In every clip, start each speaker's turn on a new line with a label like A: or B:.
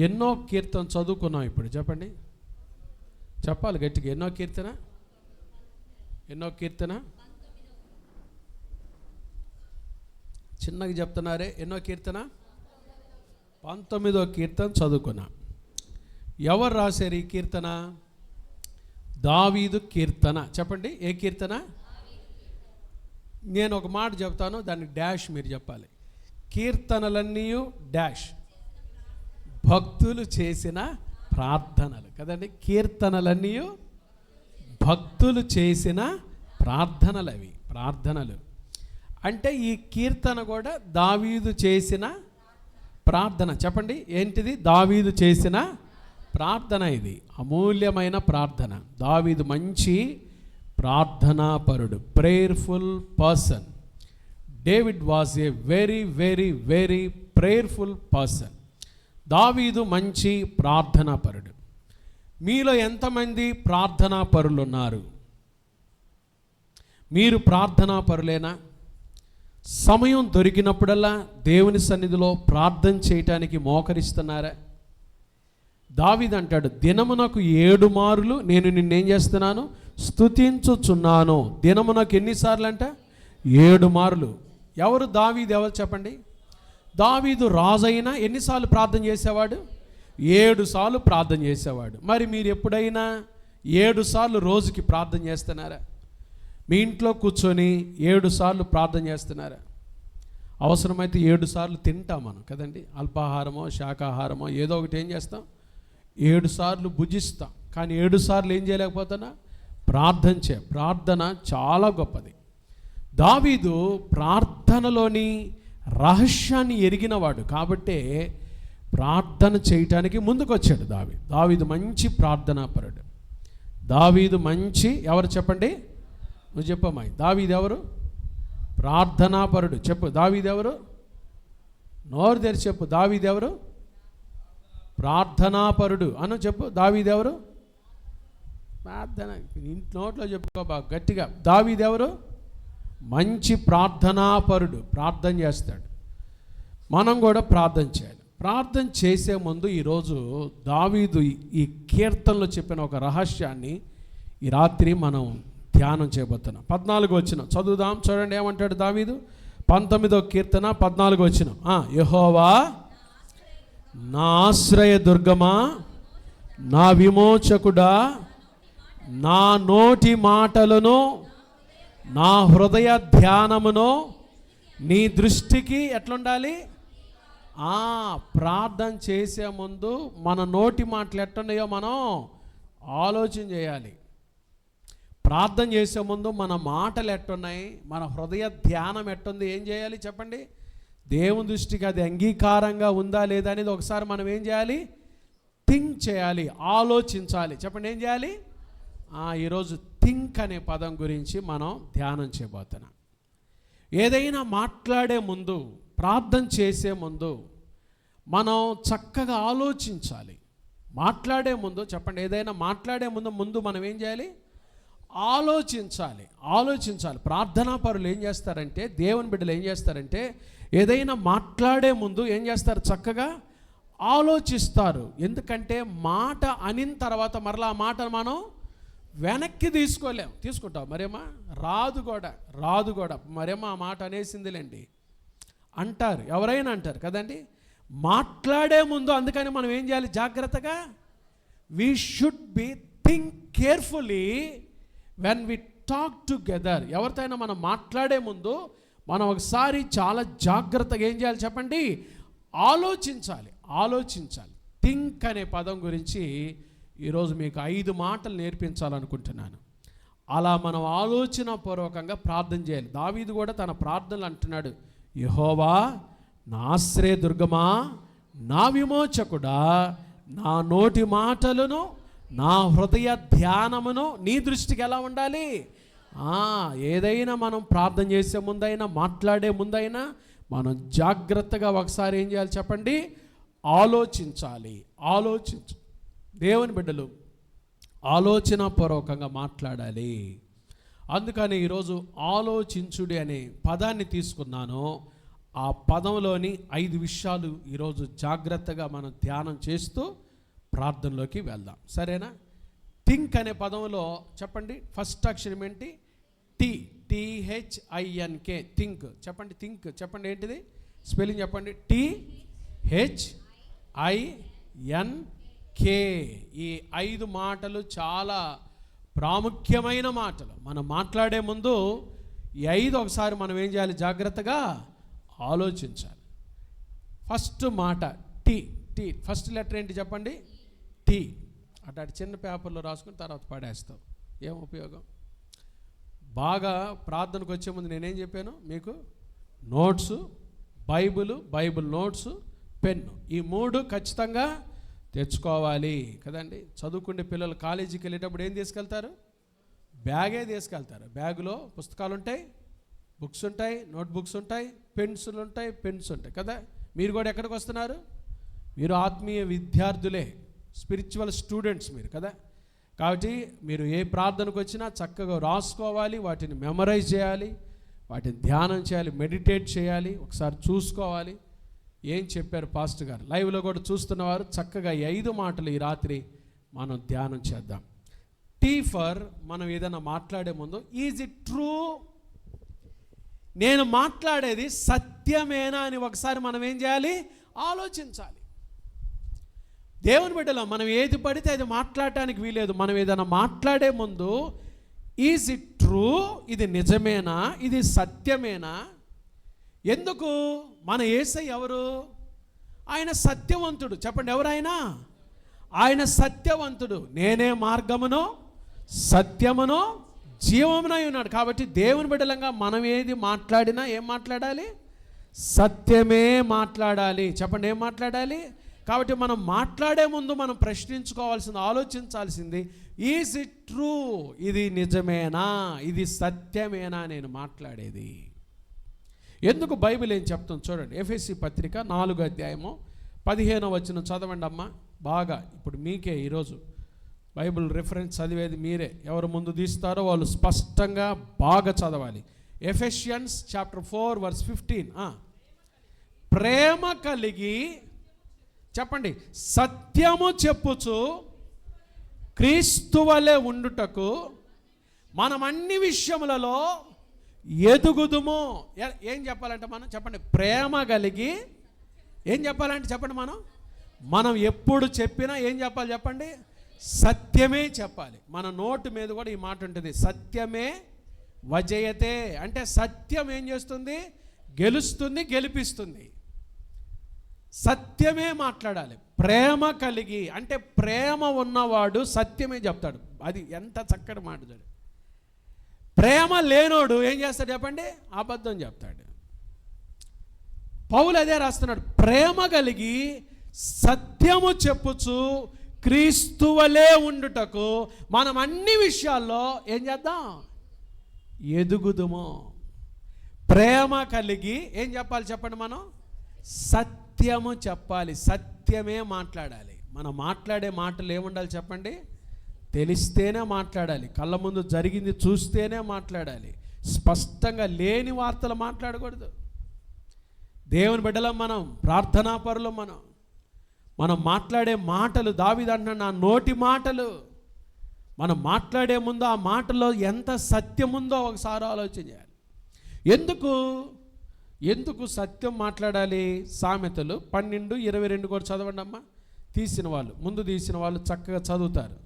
A: ఎన్నో కీర్తన చదువుకున్నాం. ఇప్పుడు చెప్పండి, చెప్పాలి గట్టిగా. ఎన్నో కీర్తన చిన్నగా చెప్తున్నారే. ఎన్నో కీర్తన 19వ కీర్తన చదువుకున్నా. ఎవరు రాశారు ఈ కీర్తన? దావీదు కీర్తన. చెప్పండి, ఏ కీర్తన? నేను ఒక మాట చెప్తాను, దానికి డాష్ మీరు చెప్పాలి. కీర్తనలన్నీ డాష్ భక్తులు చేసిన ప్రార్థనలు కదండి. కీర్తనలన్నీ భక్తులు చేసిన ప్రార్థనలు. అవి ప్రార్థనలు అంటే ఈ కీర్తన కూడా దావీదు చేసిన ప్రార్థన. చెప్పండి, ఏంటిది? దావీదు చేసిన ప్రార్థన. ఇది అమూల్యమైన ప్రార్థన. దావీదు మంచి ప్రార్థనాపరుడు, prayerful person. David was a very very very prayerful person. దావీదు మంచి ప్రార్థనాపరుడు. మీలో ఎంతమంది ప్రార్థనాపరులు ఉన్నారు? మీరు ప్రార్థనాపరులేనా? సమయం దొరికినప్పుడల్లా దేవుని సన్నిధిలో ప్రార్థన చేయటానికి మోకరిస్తున్నారా? దావీదు అంటాడు, దినమునకు 7 మారులు నేను నిన్నేం చేస్తున్నాను? స్తుతించుచున్నాను. దినమునకు ఎన్నిసార్లు అంట? 7 మారులు. ఎవరు దావీదు? ఎవరు చెప్పండి? దావీదు రాజైనా ఎన్నిసార్లు ప్రార్థన చేసేవాడు? 7 సార్లు ప్రార్థన చేసేవాడు. మరి మీరు ఎప్పుడైనా 7 సార్లు రోజుకి ప్రార్థన చేస్తున్నారా? మీ ఇంట్లో కూర్చొని 7 సార్లు ప్రార్థన చేస్తున్నారా? అవసరమైతే 7 సార్లు తింటాం మనం కదండి. అల్పాహారమో శాకాహారమో ఏదో ఒకటి ఏం చేస్తాం? 7 సార్లు భుజిస్తాం. కానీ 7 సార్లు ఏం చేయలేకపోతున్నా? ప్రార్థన చాలా గొప్పది. దావీదు ప్రార్థనలోని రహస్యాన్ని ఎరిగినవాడు కాబట్టే ప్రార్థన చేయటానికి ముందుకు వచ్చాడు. దావీదు మంచి ప్రార్థనాపరుడు. దావీదు మంచి ఎవరు చెప్పండి? నువ్వు చెప్పమ్మాయి. దావీదు ఎవరు? ప్రార్థనాపరుడు. చెప్పు, దావీదు ఎవరు? నోరు తెరిచి చెప్పు. దావీదు ఎవరు? ప్రార్థనాపరుడు అను చెప్పు. దావీదు ఎవరు? ప్రార్థన నోట్లో చెప్పుకో బాగా గట్టిగా. దావీదు ఎవరు? మంచి ప్రార్థనాపరుడు. ప్రార్థన చేస్తాడు. మనం కూడా ప్రార్థన చేయాలి. ప్రార్థన చేసే ముందు ఈరోజు దావీదు ఈ కీర్తనలో చెప్పిన ఒక రహస్యాన్ని ఈ రాత్రి మనం ధ్యానం చేయబోతున్నాం. 14వ వచనం చదువుదాం. చూడండి ఏమంటాడు దావీదు. 19వ కీర్తన 14వ వచనం. యెహోవా నా ఆశ్రయ దుర్గమా, నా విమోచకుడా, నా నోటి మాటలను నా హృదయ ధ్యానమును నీ దృష్టికి ఎట్లుండాలి? ప్రార్థన చేసే ముందు మన నోటి మాటలు ఎట్టున్నాయో మనం ఆలోచన చేయాలి. ప్రార్థన చేసే ముందు మన మాటలు ఎట్టున్నాయి, మన హృదయ ధ్యానం ఎట్టుంది, ఏం చేయాలి చెప్పండి? దేవుని దృష్టికి అది అంగీకారంగా ఉందా లేదా అనేది ఒకసారి మనం ఏం చేయాలి? థింక్ చేయాలి, ఆలోచించాలి. చెప్పండి, ఏం చేయాలి? ఈరోజు థింక్ అనే పదం గురించి మనం ధ్యానం చేయబోతున్నాం. ఏదైనా మాట్లాడే ముందు, ప్రార్థన చేసే ముందు మనం చక్కగా ఆలోచించాలి. మాట్లాడే ముందు చెప్పండి, ఏదైనా మాట్లాడే ముందు మనం ఏం చేయాలి? ఆలోచించాలి. ప్రార్థనా పరులు ఏం చేస్తారంటే, దేవుని బిడ్డలు ఏం చేస్తారంటే, ఏదైనా మాట్లాడే ముందు ఏం చేస్తారు? చక్కగా ఆలోచిస్తారు. ఎందుకంటే మాట అనిన తర్వాత మరలా ఆ మాట మనం వెనక్కి తీసుకుంటాం. మరేమా రాదు కూడా మరేమా ఆ మాట అనేసిందిలేండి అంటారు, ఎవరైనా అంటారు కదండి. మాట్లాడే ముందు అందుకని మనం ఏం చేయాలి? జాగ్రత్తగా we should be think carefully when we talk together. ఎవరితోనైనా మనం మాట్లాడే ముందు మనం ఒకసారి చాలా జాగ్రత్తగా ఏం చేయాలి చెప్పండి? ఆలోచించాలి. థింక్ అనే పదం గురించి ఈరోజు మీకు 5 మాటలు నేర్పించాలనుకుంటున్నాను. అలా మనం ఆలోచన పూర్వకంగా ప్రార్థన చేయాలి. దావీదు కూడా తన ప్రార్థనలు అంటున్నాడు, యెహోవా నా ఆశ్రయ దుర్గమా, నా విమోచకుడా, నా నోటి మాటలను నా హృదయ ధ్యానమును నీ దృష్టికి ఎలా ఉండాలి? ఏదైనా మనం ప్రార్థన చేసే ముందైనా, మాట్లాడే ముందైనా మనం జాగ్రత్తగా ఒకసారి ఏం చేయాలి చెప్పండి? ఆలోచించాలి. దేవుని బిడ్డలు ఆలోచన పూర్వకంగా మాట్లాడాలి. అందుకని ఈరోజు ఆలోచించుడి అనే పదాన్ని తీసుకున్నాను. ఆ పదంలోని 5 విషయాలు ఈరోజు జాగ్రత్తగా మనం ధ్యానం చేస్తూ ప్రార్థనలోకి వెళ్దాం, సరేనా? థింక్ అనే పదంలో చెప్పండి, ఫస్ట్ అక్షరం ఏంటి? THINK. థింక్ చెప్పండి, థింక్ చెప్పండి, ఏంటిది స్పెల్లింగ్ చెప్పండి? THINK. ఈ 5 మాటలు చాలా ప్రాముఖ్యమైన మాటలు. మనం మాట్లాడే ముందు ఈ 5 ఒకసారి మనం ఏం చేయాలి? జాగ్రత్తగా ఆలోచించాలి. ఫస్ట్ మాట టీ. ఫస్ట్ లెటర్ ఏంటి చెప్పండి? టీ. అటు చిన్న పేపర్లో రాసుకుని తర్వాత పడేస్తావు, ఏం ఉపయోగం? బాగా ప్రార్థనకు వచ్చే ముందు నేనేం చెప్పాను మీకు? నోట్స్, బైబిల్ నోట్స్, పెన్ను, ఈ 3 ఖచ్చితంగా తెచ్చుకోవాలి కదండి. చదువుకునే పిల్లలు కాలేజీకి వెళ్ళేటప్పుడు ఏం తీసుకెళ్తారు? బ్యాగే తీసుకెళ్తారు. బ్యాగులో పుస్తకాలు ఉంటాయి, బుక్స్ ఉంటాయి, నోట్ బుక్స్ ఉంటాయి, పెన్సిల్ ఉంటాయి, పెన్స్ ఉంటాయి కదా. మీరు కూడా ఎక్కడికి వస్తున్నారు? మీరు ఆత్మీయ విద్యార్థులే, స్పిరిచువల్ స్టూడెంట్స్ మీరు కదా. కాబట్టి మీరు ఏ ప్రార్థనకు వచ్చినా చక్కగా రాసుకోవాలి, వాటిని మెమరైజ్ చేయాలి, వాటిని ధ్యానం చేయాలి, మెడిటేట్ చేయాలి, ఒకసారి చూసుకోవాలి ఏం చెప్పారు పాస్టర్ గారు. లైవ్లో కూడా చూస్తున్నవారు చక్కగా ఈ 5 మాటలు ఈ రాత్రి మనం ధ్యానం చేద్దాం. టీ ఫర్ మనం ఏదైనా మాట్లాడే ముందు, ఈజ్ ఇట్ ట్రూ? నేను మాట్లాడేది సత్యమేనా అని ఒకసారి మనం ఏం చేయాలి? ఆలోచించాలి. దేవుని బిడ్డలో మనం ఏది పడితే అది మాట్లాడటానికి వీలేదు. మనం ఏదైనా మాట్లాడే ముందు ఈజ్ ఇట్ ట్రూ, ఇది నిజమేనా, ఇది సత్యమేనా? ఎందుకు? మన యేసయ్య ఎవరు? ఆయన సత్యవంతుడు. చెప్పండి, ఎవరైనా? ఆయన సత్యవంతుడు. నేనే మార్గమును సత్యమును జీవమునై ఉన్నాడు. కాబట్టి దేవుని బిడ్డలంగా మనం ఏది మాట్లాడినా ఏం మాట్లాడాలి? సత్యమే మాట్లాడాలి. చెప్పండి, ఏం మాట్లాడాలి? కాబట్టి మనం మాట్లాడే ముందు మనం ప్రశ్నించుకోవాల్సింది, ఆలోచించాల్సింది, ఈజ్ ఇట్ ట్రూ? ఇది నిజమేనా, ఇది సత్యమేనా నేను మాట్లాడేది? ఎందుకు బైబిల్ ఏం చెప్తుంది చూడండి. ఎఫెసీ పత్రిక 4వ అధ్యాయము 15వ వచనం చదవండి అమ్మా. బాగా ఇప్పుడు మీకే ఈరోజు బైబిల్ రిఫరెన్స్ చదివేది మీరే. ఎవరు ముందు తీస్తారో వాళ్ళు స్పష్టంగా బాగా చదవాలి. Ephesians chapter 4 verse 15. ప్రేమ కలిగి చెప్పండి, సత్యము చెప్పుచు క్రీస్తు వలె ఉండుటకు మనం అన్ని విషయములలో ఎదుగుదుము. ఏం చెప్పాలంటే మనం చెప్పండి, ప్రేమ కలిగి ఏం చెప్పాలంటే చెప్పండి, మనం ఎప్పుడు చెప్పినా ఏం చెప్పాలి చెప్పండి? సత్యమే చెప్పాలి. మన నోటు మీద కూడా ఈ మాట ఉంటుంది, సత్యమే వజయతే. అంటే సత్యం ఏం చేస్తుంది? గెలుస్తుంది, గెలిపిస్తుంది. సత్యమే మాట్లాడాలి. ప్రేమ కలిగి అంటే ప్రేమ ఉన్నవాడు సత్యమే చెప్తాడు. అది ఎంత చక్కటి మాట చూడండి. ప్రేమ లేనోడు ఏం చేస్తాడు చెప్పండి? అబద్ధం చెప్తాడు. పౌలు అదే రాస్తున్నాడు, ప్రేమ కలిగి సత్యము చెప్పుచు క్రీస్తు వలె ఉండుటకు మనం అన్ని విషయాల్లో ఏం చేద్దాం? ఎదుగుదుము. ప్రేమ కలిగి ఏం చెప్పాలి చెప్పండి? మనం సత్యము చెప్పాలి, సత్యమే మాట్లాడాలి. మనం మాట్లాడే మాటలు ఏముండాలి చెప్పండి? తెలిస్తేనే మాట్లాడాలి, కళ్ళ ముందు జరిగింది చూస్తేనే మాట్లాడాలి, స్పష్టంగా లేని వార్తలు మాట్లాడకూడదు. దేవుని బిడ్డలం మనం, ప్రార్థనా పరులం మనం మాట్లాడే మాటలు, దావీదు అంటున్నాడు నా నోటి మాటలు. మనం మాట్లాడే ముందు ఆ మాటలో ఎంత సత్యం ఉందో ఒకసారి ఆలోచన చేయాలి. ఎందుకు సత్యం మాట్లాడాలి? సామెతలు 12:22 కూడా చదవండి అమ్మా. ముందు తీసిన వాళ్ళు చక్కగా చదువుతారు.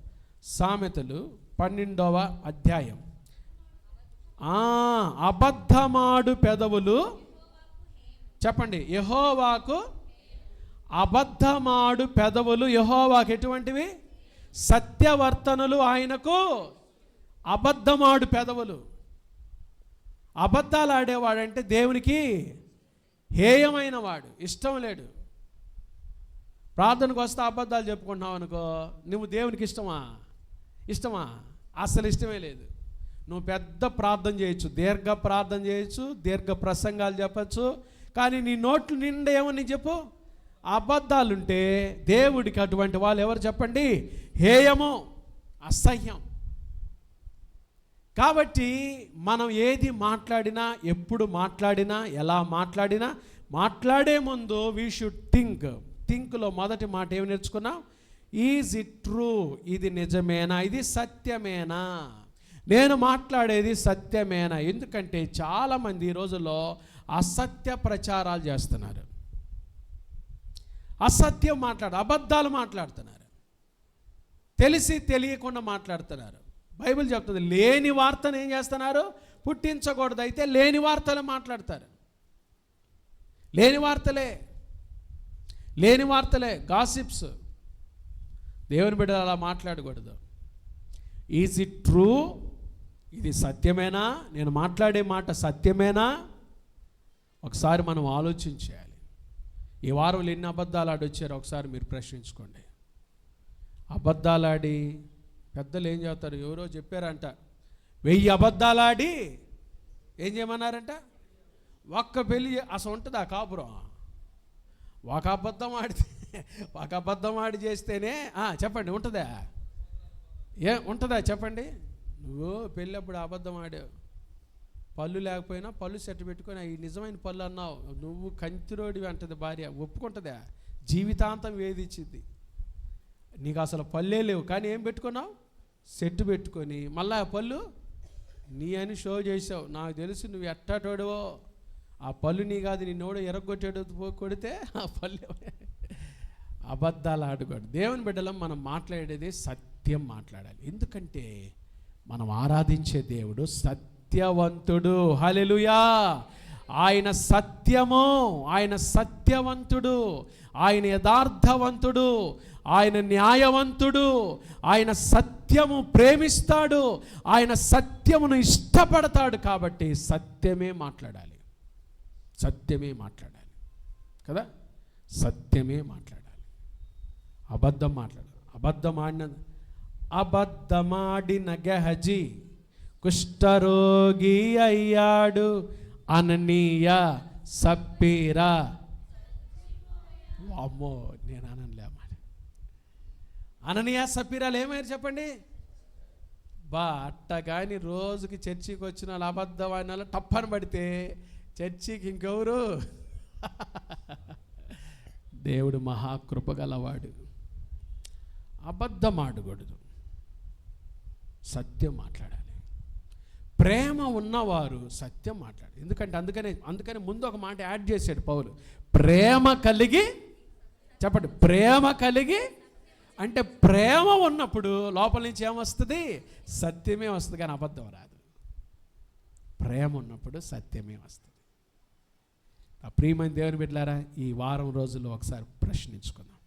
A: సామెతలు 12వ అధ్యాయం. అబద్ధమాడు పెదవులు చెప్పండి, యెహోవాకు అబద్ధమాడు పెదవులు యెహోవాకు ఎటువంటివి? సత్యవర్తనులు ఆయనకు. అబద్ధమాడు పెదవులు, అబద్ధాలు ఆడేవాడంటే దేవునికి హేయమైన వాడు, ఇష్టం లేడు. ప్రార్థనకు వస్తే అబద్ధాలు చెప్పుకుంటున్నావు అనుకో, నువ్వు దేవునికి ఇష్టమా? అసలు ఇష్టమే లేదు. నువ్వు పెద్ద ప్రార్థన చేయొచ్చు, దీర్ఘ ప్రార్థన చేయొచ్చు, దీర్ఘ ప్రసంగాలు చెప్పచ్చు, కానీ నీ నోట్లు నిండా ఏమని చెప్పు? అబద్ధాలుంటే దేవుడికి అటువంటి వాళ్ళు ఎవరు చెప్పండి? హేయము, అసహ్యం. కాబట్టి మనం ఏది మాట్లాడినా, ఎప్పుడు మాట్లాడినా, ఎలా మాట్లాడినా మాట్లాడే ముందు వీ షుడ్ థింక్లో మొదటి మాట ఏమి నేర్చుకున్నాం? ఈజ్ ఇట్ ట్రూ, ఇది నిజమేనా, ఇది సత్యమేనా, నేను మాట్లాడేది సత్యమేనా. ఎందుకంటే చాలామంది ఈ రోజుల్లో అసత్య ప్రచారాలు చేస్తున్నారు, అసత్యం అబద్ధాలు మాట్లాడుతున్నారు, తెలిసి తెలియకుండా మాట్లాడుతున్నారు. బైబిల్ చెప్తుంది లేని వార్తను ఏం చేస్తున్నారు? పుట్టించకూడదు. అయితే లేని వార్తలు మాట్లాడతారు. లేని వార్తలే గాసిప్స్. దేవుని బిడ్డలు అలా మాట్లాడకూడదు. ఈజ్ ఇట్ ట్రూ, ఇది సత్యమేనా, నేను మాట్లాడే మాట సత్యమేనా? ఒకసారి మనం ఆలోచించాలి. ఈ వారంలో ఎన్ని అబద్ధాలు ఆడొచ్చారో ఒకసారి మీరు ప్రశ్నించుకోండి. అబద్ధాలు ఆడి పెద్దలు ఏం చేస్తారు? ఎవరో చెప్పారంట, 1000 అబద్ధాలు ఆడి ఏం చేయమన్నారంట? ఒక్క పెళ్ళి అసలు ఉంటుందా కాపురం? ఒక అబద్ధం ఆడి చేస్తేనే చెప్పండి ఉంటుందా? ఉంటుందా చెప్పండి? నువ్వు పెళ్ళప్పుడు అబద్ధం ఆడావు, పళ్ళు లేకపోయినా పళ్ళు సెట్ పెట్టుకొని ఈ నిజమైన పళ్ళు అన్నావు, నువ్వు కంతిరోడివి అంటది భార్య. ఒప్పుకుంటుందా? జీవితాంతం వేధించింది. నీకు అసలు పళ్ళే లేవు, కానీ ఏం పెట్టుకున్నావు? సెట్ పెట్టుకొని మళ్ళీ ఆ పళ్ళు నీ అని షో చేసావు. నాకు తెలుసు నువ్వు ఎట్టాటోడవో, ఆ పళ్ళు నీ కాదు, నిన్నోడు ఎరగొట్టాడు కొడితే ఆ పళ్ళు. అబద్ధాలు ఆడకూడదు. దేవుని బిడ్డలం మనం మాట్లాడేది సత్యం మాట్లాడాలి. ఎందుకంటే మనం ఆరాధించే దేవుడు సత్యవంతుడు. హల్లెలూయా. ఆయన సత్యము, ఆయన సత్యవంతుడు, ఆయన యథార్థవంతుడు, ఆయన న్యాయవంతుడు, ఆయన సత్యము ప్రేమిస్తాడు, ఆయన సత్యమును ఇష్టపడతాడు. కాబట్టి సత్యమే మాట్లాడాలి కదా, సత్యమే మాట్లాడాలి. అబద్ధమాడిన గెహజీ కుష్ఠరోగి అయ్యాడు, అననీయ సప్పీరా. అమ్మో, నేను అనలే మాట. అననీయ సప్పీరాలు ఏమయ్యారు చెప్పండి? అట్టగాని రోజుకి చర్చికి వచ్చిన వాళ్ళు అబద్ధమైన వాళ్ళు టప్పని పడితే చర్చికి ఇంకెవరు? దేవుడు మహాకృప గలవాడు. అబద్ధం ఆడకూడదు, సత్యం మాట్లాడాలి. ప్రేమ ఉన్నవారు సత్యం మాట్లాడాలి. ఎందుకంటే అందుకని ముందు ఒక మాట యాడ్ చేశాడు పౌలు, ప్రేమ కలిగి. చెప్పండి, ప్రేమ కలిగి. అంటే ప్రేమ ఉన్నప్పుడు లోపల నుంచి ఏమొస్తుంది? సత్యమే వస్తుంది, కానీ అబద్ధం రాదు. ప్రేమ ఉన్నప్పుడు సత్యమే వస్తుంది. ఆ ప్రియమైన దేవుని బిడ్డలారా, ఈ వారం రోజుల్లో ఒకసారి ప్రశ్నించుకుందాం.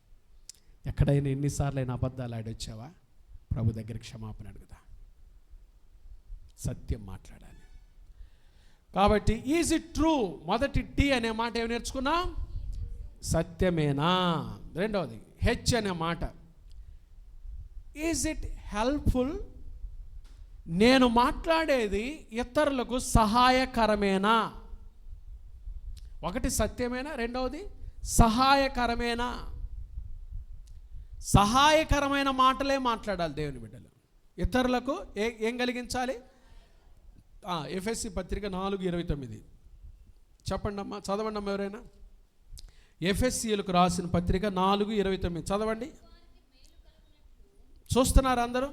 A: ఎక్కడైనా ఎన్నిసార్లు అయినా అబద్ధాలు ఆడొచ్చావా? ప్రభు దగ్గర క్షమాపణ అడుగుదా. సత్యం మాట్లాడాలి. కాబట్టి ఈజ్ ఇట్ ట్రూ, మొదటి టీ అనే మాట ఏమి నేర్చుకున్నాం? సత్యమేనా. రెండవది హెచ్ అనే మాట, ఈజ్ ఇట్ హెల్ప్ఫుల్, నేను మాట్లాడేది ఇతరులకు సహాయకరమేనా. ఒకటి సత్యమేనా, రెండవది సహాయకరమేనా. సహాయకరమైన మాటలే మాట్లాడాలి దేవుని బిడ్డలు. ఇతరులకు ఏం కలిగించాలి? ఎఫెసీ పత్రిక 4:29 చెప్పండి అమ్మా, చదవండి అమ్మా ఎవరైనా. ఎఫెసీయులకు రాసిన పత్రిక 4:29 చదవండి. చూస్తున్నారు అందరూ?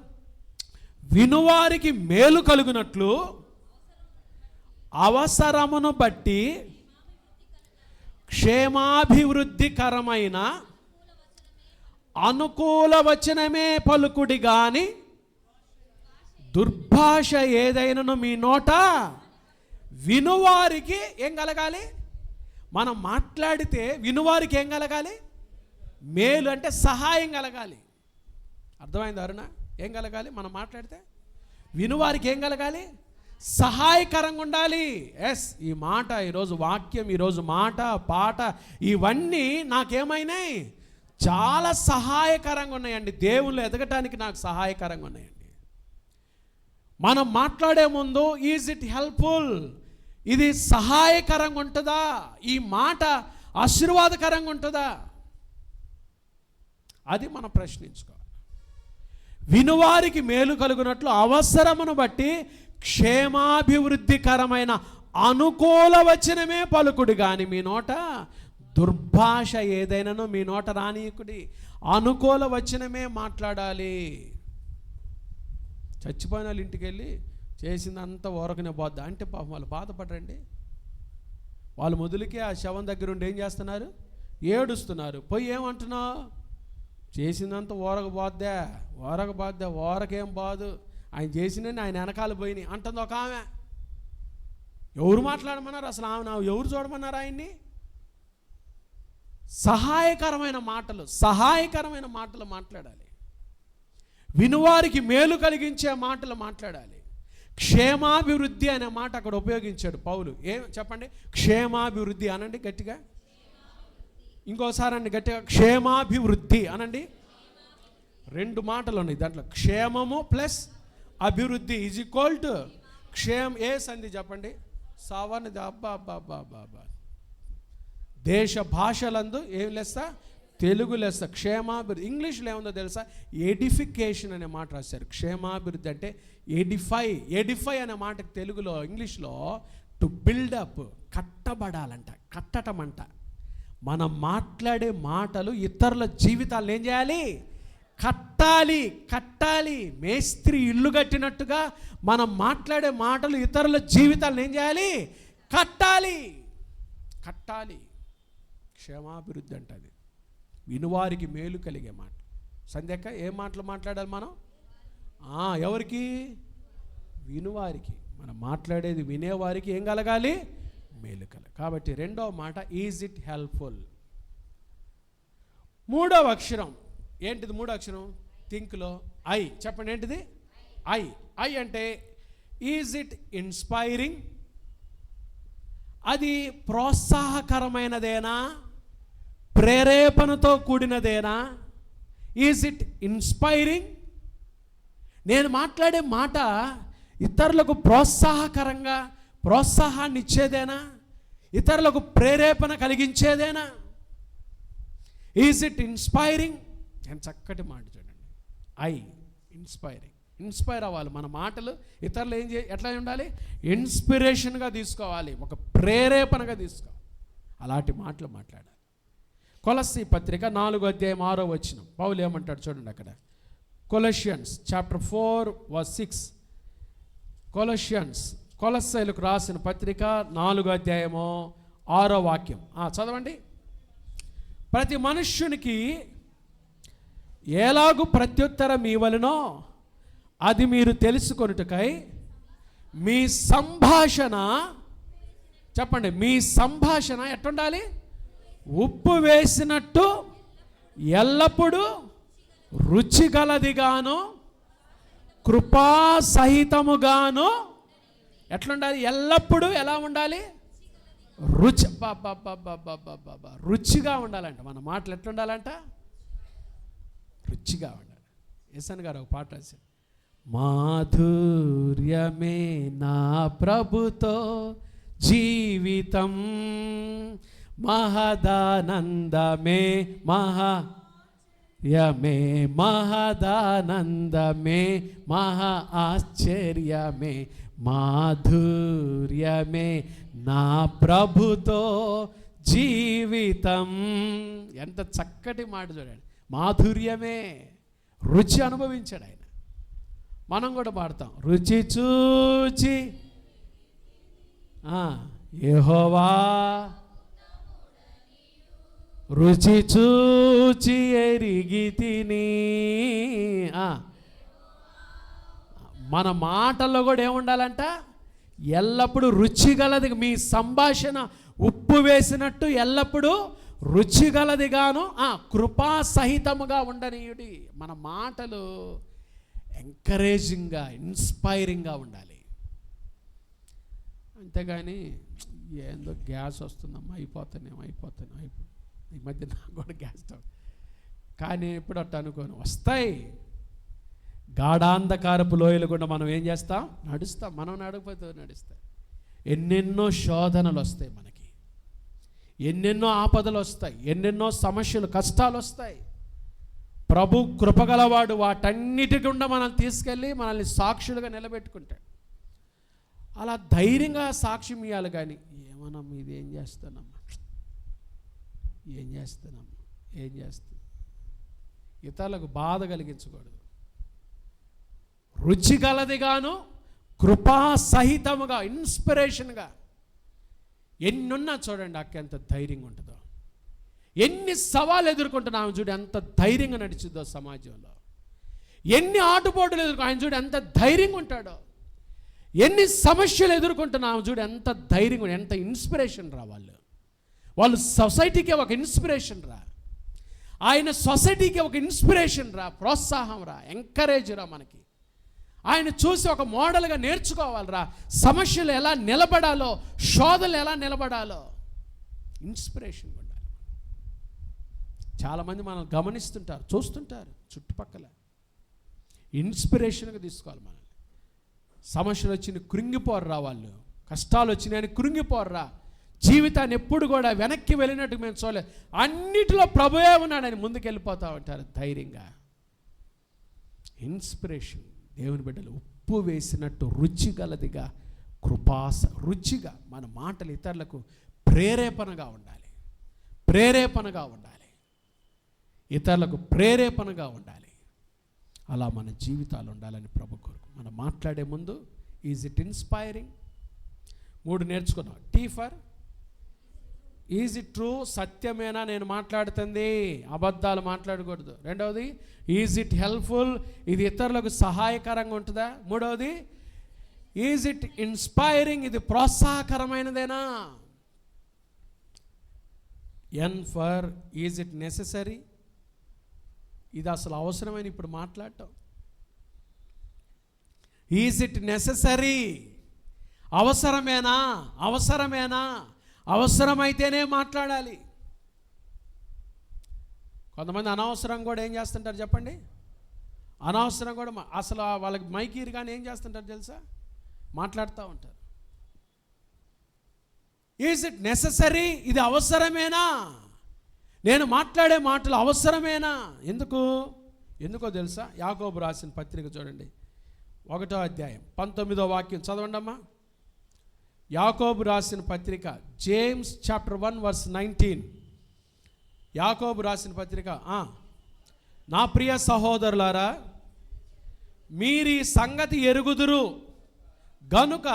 A: వినువారికి మేలు కలుగునట్లు అవసరమును బట్టి క్షేమాభివృద్ధికరమైన అనుకూల వచనమే పలుకుడి గాని దుర్భాష ఏదైనను మీ నోట వినువారికి ఏం కలగాలి? మనం మాట్లాడితే వినువారికి ఏం కలగాలి? మేలు అంటే సహాయం కలగాలి. అర్థమైంది అరుణ? ఏం కలగాలి? మనం మాట్లాడితే వినువారికి ఏం కలగాలి? సహాయకరంగా ఉండాలి. ఎస్, ఈ మాట, ఈరోజు వాక్యం, ఈరోజు మాట, పాట, ఇవన్నీ నాకేమైనాయి? చాలా సహాయకరంగా ఉన్నాయండి. దేవుళ్ళు ఎదగటానికి నాకు సహాయకరంగా ఉన్నాయండి. మనం మాట్లాడే ముందు ఈజ్ ఇట్ హెల్ప్ఫుల్, ఇది సహాయకరంగా ఉంటుందా? ఈ మాట ఆశీర్వాదకరంగా ఉంటుందా? అది మనం ప్రశ్నించుకోవాలి. వినువారికి మేలు కలుగునట్లు అవసరమును బట్టి క్షేమాభివృద్ధికరమైన అనుకూల వచనమే పలుకుడు కానీ మీ నోట దుర్భాష ఏదైనానో మీ నోట రానీయకుడి. అనుకూల వచనమే మాట్లాడాలి. చచ్చిపోయిన వాళ్ళు ఇంటికి వెళ్ళి చేసిందంతా ఊరకనే పోద్దా అంటే పాపం వాళ్ళు బాధపడరండి. వాళ్ళు మొదలుకే ఆ శవం దగ్గర ఉండి ఏం చేస్తున్నారు? ఏడుస్తున్నారు. పోయి ఏమంటున్నావు? చేసిందంతా ఊరకపోద్దా, ఊరకేం బాదు, ఆయన చేసినని ఆయన వెనకాల పోయినాయి అంటుంది ఒక ఆమె. ఎవరు మాట్లాడమన్నారు అసలు? ఆమె ఎవరు చూడమన్నారు ఆయన్ని? సహాయకరమైన మాటలు మాట్లాడాలి. వినువారికి మేలు కలిగించే మాటలు మాట్లాడాలి. క్షేమాభివృద్ధి అనే మాట అక్కడ ఉపయోగించాడు పౌలు. ఏం చెప్పండి? క్షేమాభివృద్ధి అనండి గట్టిగా. ఇంకోసారి అండి గట్టిగా, క్షేమాభివృద్ధి అనండి. 2 మాటలు ఉన్నాయి దాంట్లో. క్షేమము ప్లస్ అభివృద్ధి ఈజ్ ఈక్వల్ టు ఏ సంధి చెప్పండి? సావర్ణది. అబ్బా దేశ భాషలందు ఏం లెస్స? తెలుగు లెస్స. క్షేమాభివృద్ధి. ఇంగ్లీష్లో ఏముందో తెలుసా? ఎడిఫికేషన్ అనే మాట రాశారు. క్షేమాభివృద్ధి అంటే ఎడిఫై అనే మాటకి తెలుగులో ఇంగ్లీష్లో టు బిల్డప్, కట్టబడాలంట, కట్టటం అంట. మనం మాట్లాడే మాటలు ఇతరుల జీవితాలను ఏం చేయాలి? కట్టాలి. మేస్త్రి ఇల్లు కట్టినట్టుగా మనం మాట్లాడే మాటలు ఇతరుల జీవితాలను ఏం చేయాలి? కట్టాలి. క్షేమాభివృద్ధి అంటది. వినువారికి మేలు కలిగే మాట. సంధ్యక్క ఏ మాటలు మాట్లాడాలి మనం? ఎవరికి? వినువారికి. మనం మాట్లాడేది వినేవారికి ఏం కలగాలి? మేలు కలగాలి. కాబట్టి 2వ మాట ఈజ్ ఇట్ హెల్ప్ఫుల్. 3వ అక్షరం ఏంటిది? 3వ అక్షరం థింక్లో ఐ. చెప్పండి ఏంటిది? ఐ అంటే ఈజ్ ఇట్ ఇన్స్పైరింగ్? అది ప్రోత్సాహకరమైనదేనా? ప్రేరేపణతో కూడినదేనా? Is it inspiring? నేను మాట్లాడే మాట ఇతరులకు ప్రోత్సాహకరంగా, ప్రోత్సాహాన్ని ఇచ్చేదేనా? ఇతరులకు ప్రేరేపణ కలిగించేదేనా? Is it inspiring? ఎంత చక్కటి మాట చూడండి. ఇన్స్పైర్ అవ్వాలి. మన మాటలు ఇతరులు ఎట్లా ఉండాలి? ఇన్స్పిరేషన్గా తీసుకోవాలి, ఒక ప్రేరేపణగా తీసుకోవాలి. అలాంటి మాటలు మాట్లాడాలి. కొలస్సీ పత్రిక 4వ అధ్యాయం 6వ వచనం పౌలు ఏమంటాడు చూడండి అక్కడ. కొలస్సియన్స్ చాప్టర్ 4:6. కొలస్సీలకు రాసిన పత్రిక 4వ అధ్యాయము 6వ వాక్యం చదవండి. ప్రతి మనుష్యునికి ఎలాగు ప్రత్యుత్తరం ఇవ్వలనో అది మీరు తెలుసుకొనుటకై మీ సంభాషణ, చెప్పండి, మీ సంభాషణ ఎట్టుండాలి? ఉప్పు వేసినట్టు ఎల్లప్పుడూ రుచిగలదిగాను కృపాసహితముగాను ఎట్లుండాలి? ఎల్లప్పుడూ ఎలా ఉండాలి? రుచిగా ఉండాలంట. మన మాటలు ఎట్లుండాలంట? రుచిగా ఉండాలి. ఎస్ఎన్ గారు ఒక పాట రాశారు. మాధుర్యమే నా ప్రభుతో జీవితం, మహదానందమే మహదానందమే మహా ఆశ్చర్యమే, మాధుర్యమే నా ప్రభుతో జీవితం. ఎంత చక్కటి మాట చూడండి. మాధుర్యమే, రుచి అనుభవించాడు ఆయన. మనం కూడా పాడతాం, రుచి చూచి యెహోవా, రుచి చూచి ఎరిగి తిని. మన మాటల్లో కూడా ఏముండాలంట? ఎల్లప్పుడూ రుచిగలది. మీ సంభాషణ ఉప్పు వేసినట్టు ఎల్లప్పుడూ రుచిగలదిగాను కృపాసహితముగా ఉండనీయుడి. మన మాటలు ఎంకరేజింగ్గా, ఇన్స్పైరింగ్గా ఉండాలి. అంతేగాని ఏందో గ్యాస్ వస్తుందమ్మా, అయిపోతానేమో ఈ మధ్య నాకు కూడా గ్యాస్ స్టవ్, కానీ ఎప్పుడు అట్ట అనుకోను. వస్తాయి గాఢాంధకారపు లోయలు కూడా మనం ఏం చేస్తాం? నడుస్తాం. మనం నడకపోతే నడుస్తాం. ఎన్నెన్నో శోధనలు వస్తాయి మనకి, ఎన్నెన్నో ఆపదలు వస్తాయి, ఎన్నెన్నో సమస్యలు, కష్టాలు వస్తాయి. ప్రభు కృపగలవాడు వాటన్నిటి గుండా మనం తీసుకెళ్ళి మనల్ని సాక్షులుగా నిలబెట్టుకుంటాడు. అలా ధైర్యంగా సాక్ష్యం ఇవ్వాలి. కానీ ఏమన్నా ఇది ఏం చేస్తానమ్మా, ఏం చేస్తుంది, ఇతరులకు బాధ కలిగించకూడదు. రుచి గలదిగాను కృపా సహితముగా ఇన్స్పిరేషన్గా ఎన్నున్నా చూడండి అక్క ఎంత ధైర్యంగా ఉంటుందో. ఎన్ని సవాళ్ళు ఎదుర్కొంటున్నాము చూడు ఎంత ధైర్యంగా నడిచిద్దో సమాజంలో. ఎన్ని ఆటుపోటులు ఎదుర్కొ ఆయన చూడు ఎంత ధైర్యంగా ఉంటాడో. ఎన్ని సమస్యలు ఎదుర్కొంటున్నాము చూడు ఎంత ధైర్యంగా, ఎంత ఇన్స్పిరేషన్ రా వాళ్ళు సొసైటీకి ఒక ఇన్స్పిరేషన్ రా. ఆయన సొసైటీకి ఒక ఇన్స్పిరేషన్ రా, ప్రోత్సాహం రా, ఎంకరేజ్ రా. మనకి ఆయన చూసి ఒక మోడల్గా నేర్చుకోవాలిరా. సమస్యలు ఎలా నిలబడాలో, శోధనలు ఎలా నిలబడాలో ఇన్స్పిరేషన్ ఉండాలి. చాలామంది మనల్ని గమనిస్తుంటారు, చూస్తుంటారు చుట్టుపక్కల. ఇన్స్పిరేషన్గా తీసుకోవాలి మనల్ని. సమస్యలు వచ్చిన కృంగిపోర్రా, వాళ్ళు కష్టాలు వచ్చినాయని కృంగిపోర్రా. జీవితాన్ని ఎప్పుడు కూడా వెనక్కి వెళ్ళినట్టు మేము చూడలేదు. అన్నిటిలో ప్రభువే ఉన్నాడని ముందుకు వెళ్ళిపోతూ ఉంటారు ధైర్యంగా. ఇన్స్పిరేషన్ దేవుని బిడ్డలు ఉప్పు వేసినట్టు రుచి గలదిగా రుచిగా మన మాటలు ఇతరులకు ప్రేరేపణగా ఉండాలి. ఇతరులకు ప్రేరేపణగా ఉండాలి. అలా మన జీవితాలు ఉండాలని ప్రభు కోరుకు. మనం మాట్లాడే ముందు ఈజ్ ఇట్ ఇన్స్పైరింగ్? 3 నేర్చుకున్నాం. T for is it true? సత్యమేనా నేను మాట్లాడుతుంది? అబద్ధాలు మాట్లాడకూడదు. రెండవది ఈజ్ ఇట్ హెల్ప్ఫుల్? ఇది ఇతరులకు సహాయకరంగా ఉంటుందా? మూడవది ఈజ్ ఇట్ ఇన్స్పైరింగ్? ఇది ప్రోత్సాహకరమైనదేనా? N for is it necessary? ఇది అసలు అవసరమైన ఇప్పుడు మాట్లాడటం. Is it necessary? అవసరమేనా? అవసరమైతేనే మాట్లాడాలి. కొంతమంది అనవసరం కూడా ఏం చేస్తుంటారు చెప్పండి? అనవసరం కూడా అసలు వాళ్ళకి మైకీరు కానీ ఏం చేస్తుంటారు తెలుసా? మాట్లాడుతూ ఉంటారు. Is it necessary? ఇది అవసరమేనా? నేను మాట్లాడే మాటలు అవసరమేనా? ఎందుకో తెలుసా? యాకోబు రాసిన పత్రిక చూడండి, 1వ అధ్యాయం 19వ వాక్యం చదవండి అమ్మా. యాకోబు రాసిన పత్రిక, జేమ్స్ చాప్టర్ 1 వర్స్ 19. యాకోబు రాసిన పత్రిక. నా ప్రియ సహోదరులారా, మీరీ సంగతి ఎరుగుదురు గనుక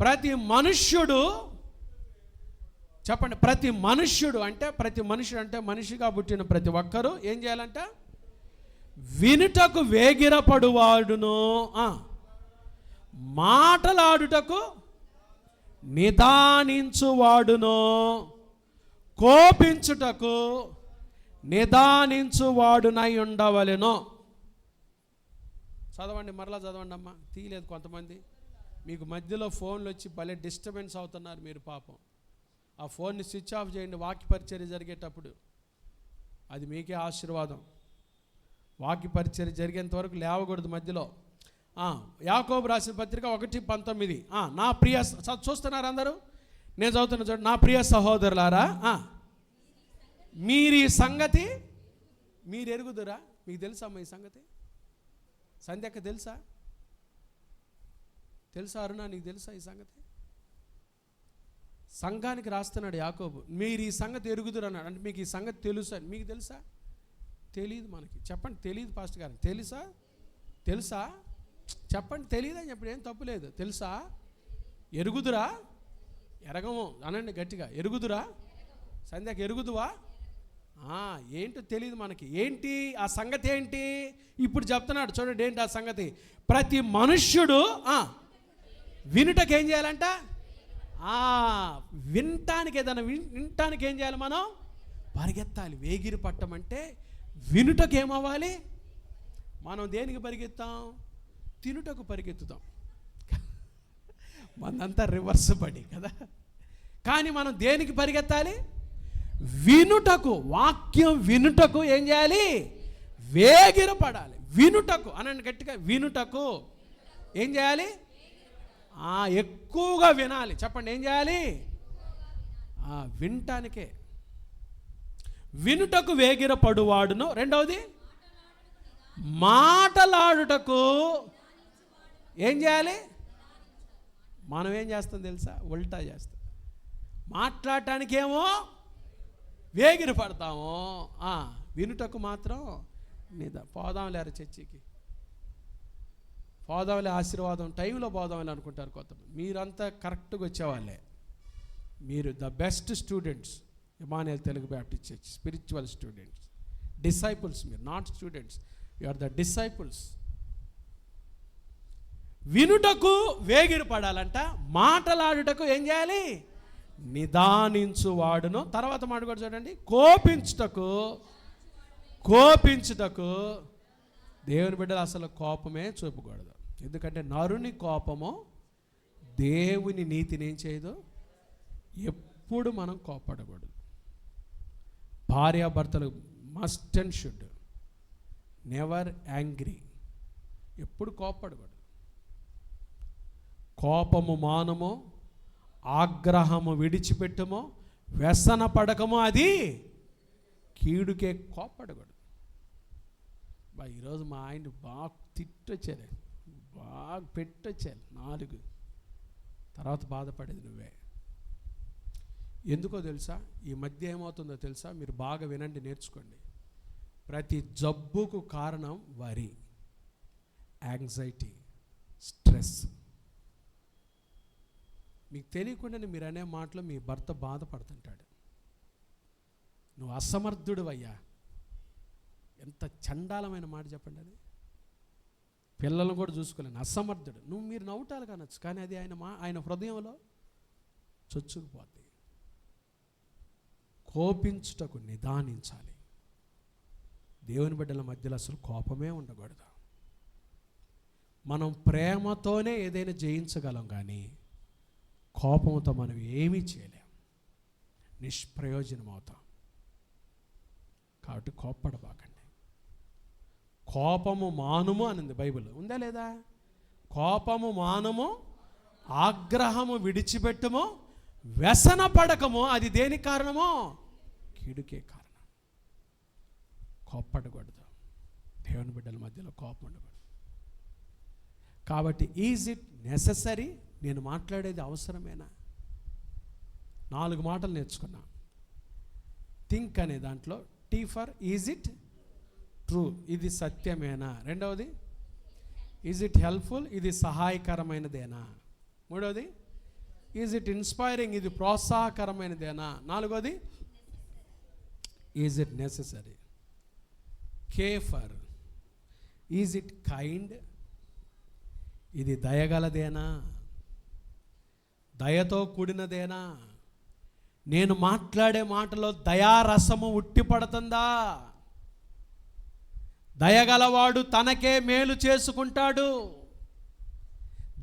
A: ప్రతి మనుష్యుడు, చెప్పండి, ప్రతి మనుష్యుడు అంటే మనిషిగా పుట్టిన ప్రతి ఒక్కరూ ఏం చేయాలంట? వినుటకు వేగిరపడువాడును, మాటలాడుటకు నిదానించువాడును, కోపించుటకు నిదానించువాడునై ఉండవలెను. చదవండి, మరలా చదవండి అమ్మా. తీయలేదు కొంతమంది. మీకు మధ్యలో ఫోన్లు వచ్చి భలే డిస్టర్బెన్స్ అవుతున్నారు మీరు పాపం. ఆ ఫోన్ని స్విచ్ ఆఫ్ చేయండి వాక్య పరిచర్య జరిగేటప్పుడు. అది మీకే ఆశీర్వాదం. వాక్య పరిచర్య జరిగేంత వరకు లేవకూడదు మధ్యలో. యాకోబు రాసిన పత్రిక 1:19. నా ప్రియ, చూస్తున్నారు అందరూ? నేను చదువుతున్నా చూడండి. నా ప్రియ సహోదరులారా, మీరు ఈ సంగతి మీరు ఎరుగుదురా? మీకు తెలుసా అమ్మ ఈ సంగతి? సంధ్యక్క తెలుసా అరుణ నీకు తెలుసా ఈ సంగతి? సంఘానికి రాస్తున్నాడు యాకోబు. మీరు ఈ సంగతి ఎరుగుదురు అన్నాడు. అంటే మీకు ఈ సంగతి తెలుసా? మీకు తెలుసా? తెలియదు మనకి. చెప్పండి, తెలియదు పాస్టర్ గారు. తెలుసా చెప్పండి. తెలియదు అని చెప్పండి, ఏం తప్పులేదు. తెలుసా? ఎరుగుదురా? ఎరగము అనండి గట్టిగా. ఎరుగుదురా? సంధ్యకి ఎరుగుదువా? ఏంటో తెలియదు మనకి. ఏంటి ఆ సంగతి? ఏంటి ఇప్పుడు చెప్తున్నాడు చూడండి. ఏంటి ఆ సంగతి? ప్రతి మనుష్యుడు వినుటకు ఏం చేయాలంట? వినటానికి, ఏదైనా వినటానికి ఏం చేయాలి? మనం పరిగెత్తాలి. వేగిరి పట్టమంటే వినుటకు ఏమవ్వాలి? మనం దేనికి పరిగెత్తాం? తినుటకు పరిగెత్తుతాం. మనంతా రివర్స్ పడి కదా. కానీ మనం దేనికి పరిగెత్తాలి? వినుటకు. వాక్యం వినుటకు ఏం చేయాలి? వేగిర పడాలి. వినుటకు అనండి గట్టిగా. వినుటకు ఏం చేయాలి? ఎక్కువగా వినాలి. చెప్పండి, ఏం చేయాలి? వినటానికే. వినుటకు వేగిర పడువాడును. రెండవది మాటలాడుటకు ఏం చేయాలి? మనం ఏం చేస్తాం తెలుసా? ఉల్టా చేస్తాం. మాట్లాడటానికేమో వేగిరి పడతాము, వినుటకు మాత్రం పోదాంలేరు చర్చికి, పోదాంలే ఆశీర్వాదం టైంలో పోదామని అనుకుంటారు కొంతమంది. మీరంతా కరెక్ట్గా వచ్చేవాళ్ళే. మీరు the best students Emmanuel Telugu Baptist church, spiritual students, disciples. మీరు not students, you are the disciples. వినుటకు వేగిరి పడాలంట, మాటలాడుటకు ఏం చేయాలి? నిదానించువాడును. తర్వాత మాట కూడా చూడండి, కోపించుటకు. దేవుని బిడ్డలు అసలు కోపమే చూపకూడదు. ఎందుకంటే నరుని కోపము దేవుని నీతిని ఏం చేయదు. ఎప్పుడు మనం కోపడకూడదు. భార్యాభర్తలు must and should never angry. ఎప్పుడు కోపడకూడదు. కోపము మానము, ఆగ్రహము విడిచిపెట్టుము, వ్యసన పడకము, అది కీడుకే. కోపడకూడదు. ఈరోజు మా ఆయన బాగా తిట్టొచ్చారు, బాగా పెట్టొచ్చారు 4. తర్వాత బాధపడేది నువ్వే. ఎందుకో తెలుసా? ఈ మధ్య ఏమవుతుందో తెలుసా? మీరు బాగా వినండి, నేర్చుకోండి. ప్రతి జబ్బుకు కారణం వరి, యాంగ్జైటీ, స్ట్రెస్. మీకు తెలియకుండానే మీరు అనే మాటలో మీ భర్త బాధపడుతుంటాడు. నువ్వు అసమర్థుడు అయ్యా. ఎంత చండాలమైన మాట చెప్పండి అది. పిల్లలను కూడా చూసుకోలేను, అసమర్థుడు. మీరు నవ్వుటాలు కానొచ్చు, కానీ అది ఆయన హృదయంలో చొచ్చుకుపోద్ది. కోపించుటకు నిదానించాలి. దేవుని బిడ్డల మధ్యలో అసలు కోపమే ఉండకూడదు. మనం ప్రేమతోనే ఏదైనా జయించగలం, కానీ కోపంతో మనం ఏమీ చేయలేం, నిష్ప్రయోజనం అవుతాం. కాబట్టి కోప్పడబాకండి. కోపము మానుము అనింది బైబిల్, ఉందా లేదా? కోపము మానుము, ఆగ్రహము విడిచిపెట్టుము, వ్యసన పడకము, అది దేనికి కారణమో? కీడుకే కారణం. కోప్పడకూడదు. దేవుని బిడ్డల మధ్యలో కోపం ఉండకూడదు. కాబట్టి ఈజ్ ఇట్ నెససరీ? నేను మాట్లాడేది అవసరమేనా? 4 మాటలు నేర్చుకున్నా. థింక్ అనే దాంట్లో tea for is it true, ఇది సత్యమేనా. రెండవది ఈజ్ ఇట్ హెల్ప్ఫుల్, ఇది సహాయకరమైనదేనా. మూడవది ఈజ్ ఇట్ ఇన్స్పైరింగ్, ఇది ప్రోత్సాహకరమైనదేనా. 4వది is it necessary. K for is it kind, ఇది దయగలదేనా, దయతో కూడినదేనా. నేను మాట్లాడే మాటలో దయారసము ఉట్టిపడుతుందా? దయగలవాడు తనకే మేలు చేసుకుంటాడు.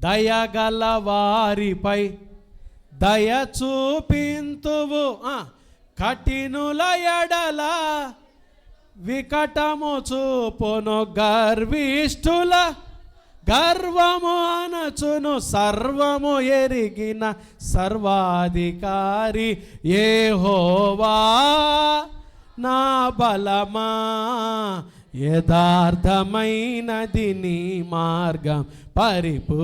A: దయగల వారిపై దయ చూపింతువు, కఠినుల ఎడల వికటము చూపును, గర్విష్ఠుల గర్వము అనచును, సర్వము ఎరిగిన సర్వాధికారి యెహోవా నా బలమా, యథార్థమైనది నీ మార్గం, పరిపూర్ణమైనది.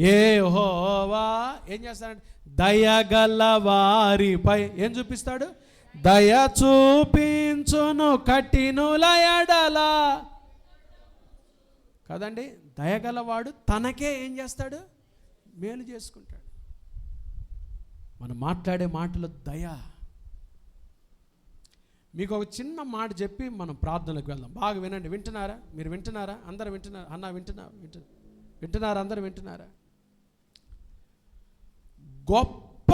A: యెహోవా ఏం చేస్తాడంటే దయగల వారిపై ఏం చూపిస్తాడు? దయ చూపించును, కఠినుల ఎడల. కదండి, దయగలవాడు తనకే ఏం చేస్తాడు? మేలు చేసుకుంటాడు. మనం మాట్లాడే మాటలు దయ. మీకు ఒక చిన్న మాట చెప్పి మనం ప్రార్థనలకు వెళ్దాం. బాగా వినండి. వింటున్నారా? మీరు వింటున్నారా? అందరూ వింటున్నారా? అన్న వింటున్నారా? అందరూ వింటున్నారా? గొప్ప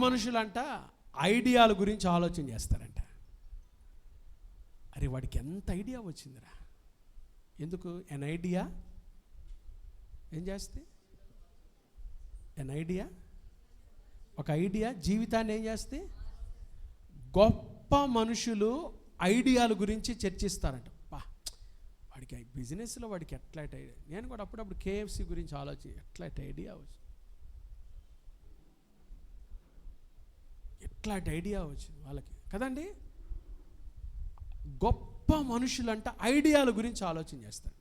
A: మనుషులంట ఐడియాల గురించి ఆలోచన చేస్తారంట. అరే వాడికి ఎంత ఐడియా వచ్చిందిరా. ఎందుకు? ఎన్ ఐడియా ఏం చేస్తే? ఒక ఐడియా జీవితాన్ని ఏం చేస్తే? గొప్ప మనుషులు ఐడియాల గురించి చర్చిస్తారంట. వాడికి బిజినెస్లో వాడికి ఎట్లాంటి ఐడియా. నేను కూడా అప్పుడప్పుడు KFC గురించి ఆలోచి ఎట్లాంటి ఐడియా వచ్చింది వాళ్ళకి కదండి. గొప్ప గొప్ప మనుషులంట ఐడియాల గురించి ఆలోచన చేస్తారు.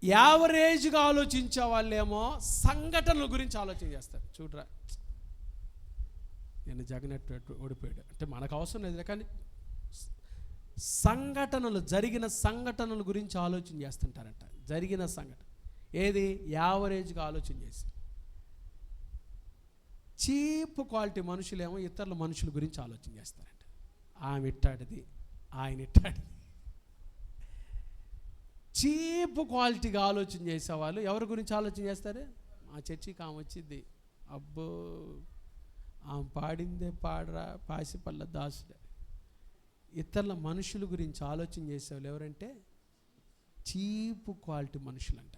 A: యావరేజ్గా ఆలోచించే వాళ్ళేమో సంఘటనల గురించి ఆలోచన చేస్తారు. చూడరా, నేను జగనట్టు ఓడిపోయాడు అంటే మనకు అవసరం లేదు, కానీ జరిగిన సంఘటనల గురించి ఆలోచన చేస్తుంటారంట. జరిగిన సంఘటన ఏది యావరేజ్గా ఆలోచన చేసి. చీప్ క్వాలిటీ మనుషులేమో ఇతరుల మనుషుల గురించి ఆలోచన చేస్తారంట. ఆమె ఇట్టాడిది, ఆయన ఇట్టాడిది. చీప్ క్వాలిటీగా ఆలోచన చేసేవాళ్ళు ఎవరి గురించి ఆలోచన చేస్తారు? మా చర్చికి ఆమె వచ్చింది, అబ్బో ఆమె పాడిందే పాడరా పాసిపల్ల దాసుడే. ఇతరుల మనుషుల గురించి ఆలోచన చేసేవాళ్ళు ఎవరంటే చీప్ క్వాలిటీ మనుషులంట.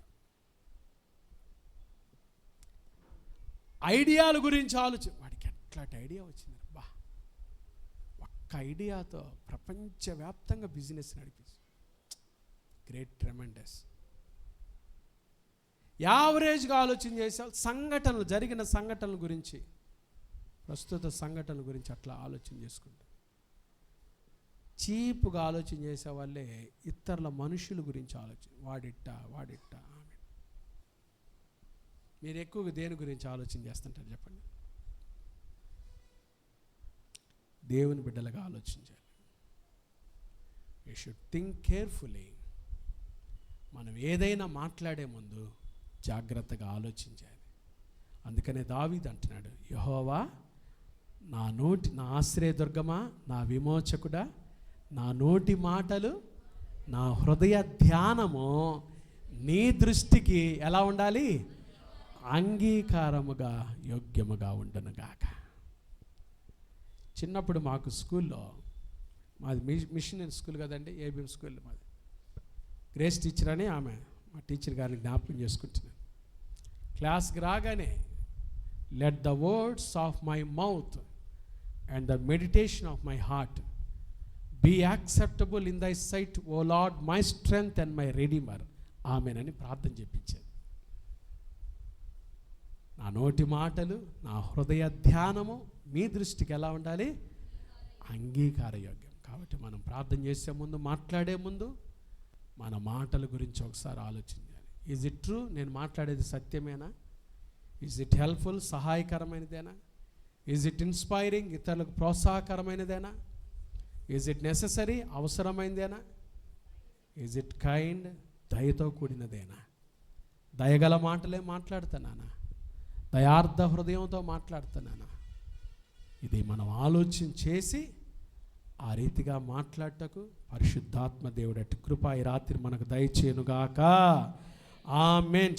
A: ఐడియాల గురించి వాడికి ఎట్లాంటి ఐడియా వచ్చింది, బా ఒక్క ఐడియాతో ప్రపంచవ్యాప్తంగా బిజినెస్ నడిపిస్తుంది. Great, tremendous. యావరేజ్గా ఆలోచన చేసే జరిగిన సంఘటనల గురించి, ప్రస్తుత సంఘటనల గురించి అట్లా ఆలోచన చేసుకుంటారు. చీప్గా ఆలోచన చేసే వాళ్ళే ఇతరుల మనుషుల గురించి ఆలోచన, వాడిట్టా ఆమె. మీరు ఎక్కువగా దేని గురించి ఆలోచన చేస్తుంటారు చెప్పండి? దేవుని బిడ్డలుగా ఆలోచించాలి. You should think carefully. మనం ఏదైనా మాట్లాడే ముందు జాగ్రత్తగా ఆలోచించాలి. అందుకనే దావీదు అంటున్నాడు, యెహోవా నా ఆశ్రయదుర్గమా, నా విమోచకుడా, నా నోటి మాటలు, నా హృదయ ధ్యానము నీ దృష్టికి ఎలా ఉండాలి? అంగీకారముగా యోగ్యముగా ఉండునుగాక. చిన్నప్పుడు మాకు స్కూల్లో, మాది మిషనరీ స్కూల్ కదండి, ఏబిఎం స్కూల్ మాది. గ్రేస్ టీచర్ అని ఆమె, మా టీచర్ గారిని జ్ఞాపకం చేసుకుంటున్నాను. క్లాస్కి రాగానే, let the words of my mouth and the meditation of my heart be acceptable in thy sight O Lord my strength and my redeemer, ఆమెనని ప్రార్థన చెప్పించాను. నా నోటి మాటలు, నా హృదయ ధ్యానము మీ దృష్టికి ఎలా ఉండాలి? అంగీకార యోగ్యం. కాబట్టి మనం ప్రార్థన చేసే ముందు, మాట్లాడే ముందు మన మాటల గురించి ఒకసారి ఆలోచించాలి. Is it true? నేను మాట్లాడేది సత్యమేనా? ఈజ్ ఇట్ హెల్ప్ఫుల్, సహాయకరమైనదేనా? ఈజ్ ఇట్ ఇన్స్పైరింగ్, ఇతరులకు ప్రోత్సాహకరమైనదేనా? ఈజ్ ఇట్ నెససరీ, అవసరమైనదేనా? ఈజ్ ఇట్ కైండ్, దయతో కూడినదేనా? దయగల మాటలే మాట్లాడుతున్నానా? దయార్థ హృదయంతో మాట్లాడుతున్నానా? ఇది మనం ఆలోచన చేసి ఆ రీతిగా మాట్లాడటకు పరిశుద్ధాత్మ దేవుడు అటు కృప ఈ రాత్రి మనకు దయచేయునుగాక. ఆమేన్.